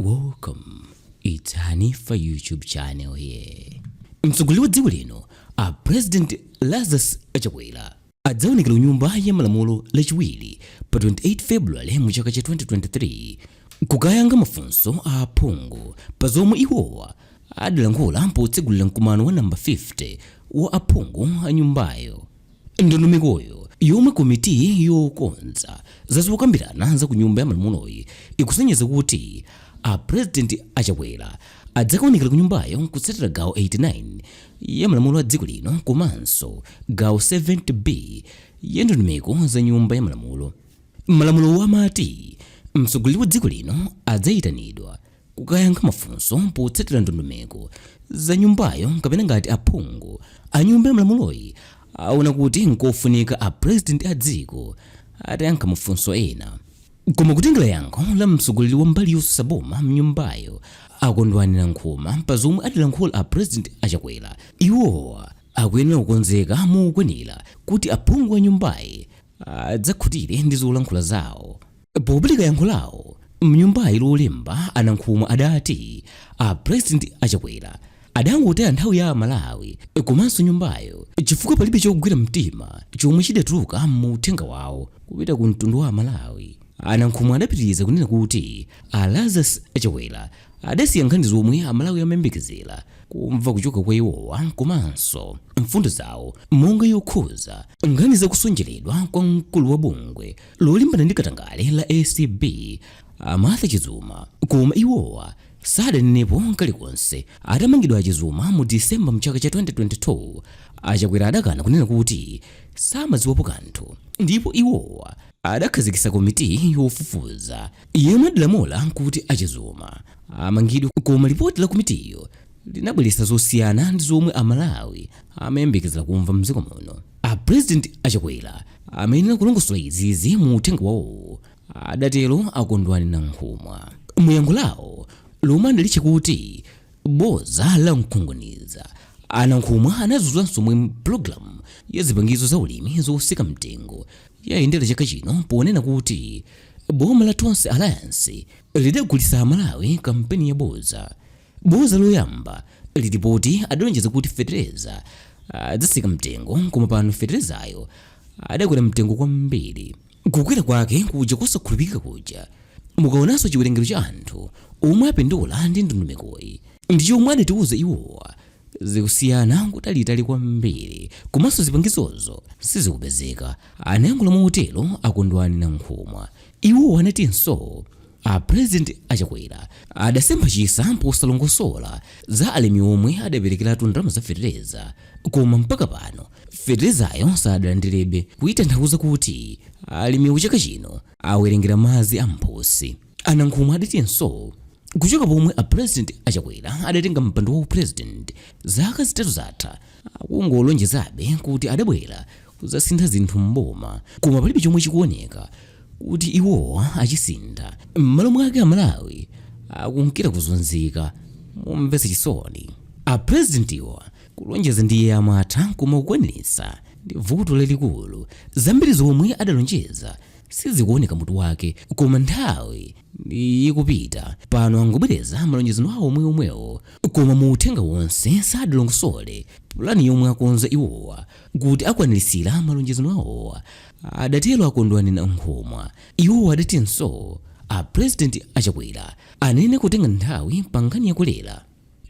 Welcome. It's Hanifa YouTube channel here. Mtsogoleri wa dziko lino, President Lazarus Chakwera adzaonekera nyumba ya malamulo lachiwiri pa 28 February mu chaka cha 2023 kukayankha mafunso a aphungu pa zomwe iwowa adalankhula potsegulira mkumano wa namba 50 wa aphungu a nyumbayo. Ndondomekoyo yomwe komiti yokonza zazokambirana za ku nyumba ya malamuloyi ikusenyeza kuti President Chakwera adzakaonekera ku nyumbayo kutsatira gawo 89 ya malamulo a dziko lino komanso gawo 70B ya ndondomeko za nyumba ya malamulo. Malamulo amati mtsogoleri wa dziko lino adzayitanidwa kukayankha mafunso potsatira ndondomeko za nyumbayo kapena ngati aphungu a nyumba ya malamuloyi aona kuti nkofunika President a dziko atayankha mafunso ena. Koma kutengera yankho la mtsogoleri wa mbali yotsutsa boma mnyumbayo akondwani anayankhura pa zomwe adalankhula President Chakwera, iwowa akuyenera kukonzeka mokwanira kuti aphungu a nyumbayi adzakhutire ndi zolankhula zawo. Popereka yankho lawo mnyumbayi lolemba anayankhura adati President Chakwera adangotaya nthawi ya Malawi komanso nyumbayo chifukwa palibe chogwira mtima chomwe chidatuluka mu uthenga wawo kupita ku mtundu wa Malawi. Anayankhura adapitiriza kunena kuti Lazarus Chakwera adasiya nkhani zomwe Amalawi amayembekezera kumva kuchoka kwa iwowa komanso mfundo zawo monga yokhuza nkhani zakusonjeredwa kwa mkulu wa bungwe lolimbana ndi katangale la ACB Martha Chizuma. Koma iwowa sadanenepo kalikonse. Atamangidwa Chizuma mu December mchaka cha 2022, Chakwera adakana kunena kuti samadziwapo kanthu, ndipo iwowa adakhazikitsa komiti yofufuza yomwe adalamula kuti Chizuma amangidwe. Koma ripoti la komitiyo linabweretsa zosiyana ndi zomwe Amalawi amayembekezera kumva mdziko muno. President Chakwera amayenera kulongosola izizi mu uthenga wawo, adatero akondwani anayankhura. Muyankho lawo lomwe adalitcha kuti boza la mkhunguniza, anayankhura anazunzanso mwe program ya zipangizo za ulimi zosika mtengo yayendera chaka chino ponena kuti boma la Tonse Alliance lidagulitsa Amalawi kampeni ya boza. Boza loyamba liripoti adalonjeza kuti fetereza adzasika mtengo, koma pano feterezayo adakwera mtengo kwambiri. Kukwera kwake kuja kosakhulupirika kuja mukaonanso chiwerengero cha anthu omwe apindula ndi ndondomekoyi ndi chomwe adatiuza iwowa zikusiyana kutalitali kwambiri, komanso zipangizozo sizikupezeka. Anayankhula motero akondwani anayankhura. Iwowa anatinso President Chakwera adasempha chisa posalongosola za alimi omwe adaperekeratu ndalama za fetereza, koma mpaka pano feterezayo sadalandirebe, kuyitanthauza kuti alimi chaka chino awerengera madzi amphosi. Anayankhura adatinso kuchoka pomwe President Chakwera adatenga mpando wa president zaka zitatu zatha, akungolonjezabe kuti adabwera kuzasintha zinthu mboma, koma palibe chomwe chikuoneka kuti iwowa achisintha. M'malo mwake Amalawi akunkira kuzunzika momvetsa chisoni. President iwowa kulonjeza ndiye amatha, koma kukwaniritsa ndi vuto lalikulu. Zambiri zomwe adalonjeza sizikuoneka mutu wake, koma nthawi ikupita pano angobwereza malonjezo awo omweomwewo, koma mu uthenga wonse sadalongosole pulani yomwe akonza iwowa kuti akwanirisira malonjezo awowa. Adatero akondwani anayankhura. Iwowa adatinso President Chakwera anene kutenga nthawi pa nkhani yakulera,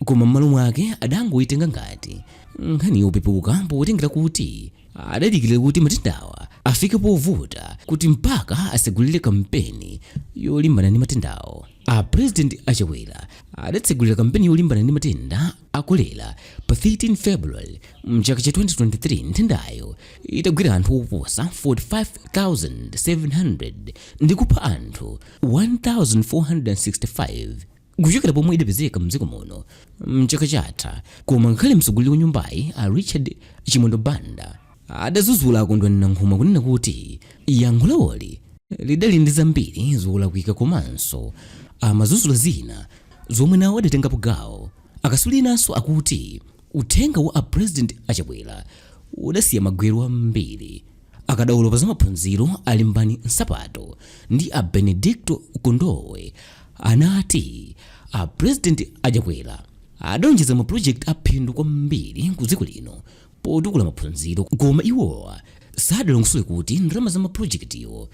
koma m'malo mwake adangoyitenga ngati nkhani yopepuka potengera kuti adadikirira kuti matendawa afike povuta kuti mpaka asegulire kampeni yolimbana ndi matendawo. President Chakwera adatsegulira kampeni yolimbana ndi matenda akolera pa 13 February mchaka cha 2023. Ntendayo itagwira anthu oposa 45,700 ndi kupha anthu 1,465 kuchokera pomwe idapezeka mdziko muno mchaka chatha. Koma ngakhale mtsogoleri wa nyumbayi Richard Chimondobanda adazuzula akondwani anayankhura kunena kuti yankho lawoli lidali ndi zambiri zolakwika, komanso amazuzula zina zomwe nawo adatengapo gawo. Akasulinaso akuti uthenga wa President Chakwera udasiya magwero ambiri. Akadaulo pa za maphunziro alimbani nsapato ndi Benedicto Kondowe anati a President Chakwera adonjeza ma project aphindu kwambiri ku dziko lino potukula maphunziro, koma iwowa sadalongosola kuti ndalama za ma project iwo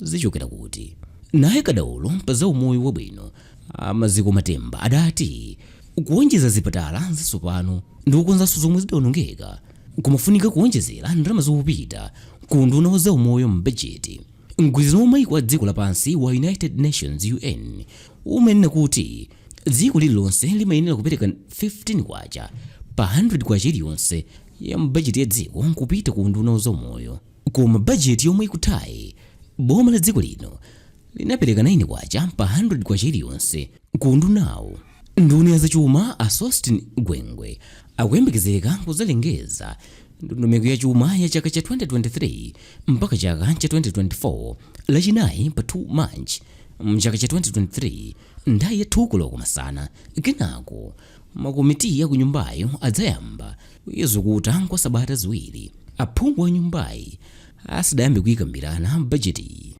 zichokera kuti. Naye kadaulo pa za umoyo wabwino amaziko matemba adati kuonjeza zipatala zatsopano ndi kukonzanso zomwe zidawonongeka kumafunika kuonjezera ndalama zopita ku nduna za umoyo mbejeti. Mgwirizano omwe kwa dziko lapansi wa United Nations UN umenena kuti dziko lililonse limayenera kupereka 15 kwacha pa 100 kwacha iliyonse ya mbejeti ya dziko kupita ku nduna za umoyo. Koma bajeti yomwe ikuthayi boma la dziko lino linapereka 9 kwacha pa 100 kwacha iliyonse ku ndunawo. Nduna ya zachuma a Sostin Gwengwe akuyembekezeka kuzalengeza ndondomeko ya chuma ya chaka cha 2023 mpaka chaka cha 2024 lachinayi pa 2 March mchaka cha 2023 ndayi ya 2 koloko masana. Kenako makomiti ya kunyumbayo adzayamba kuyezukuta kwa sabata ziwiri. Aphungu wa nyumbayi asadayambe kuyikambirana bajeti.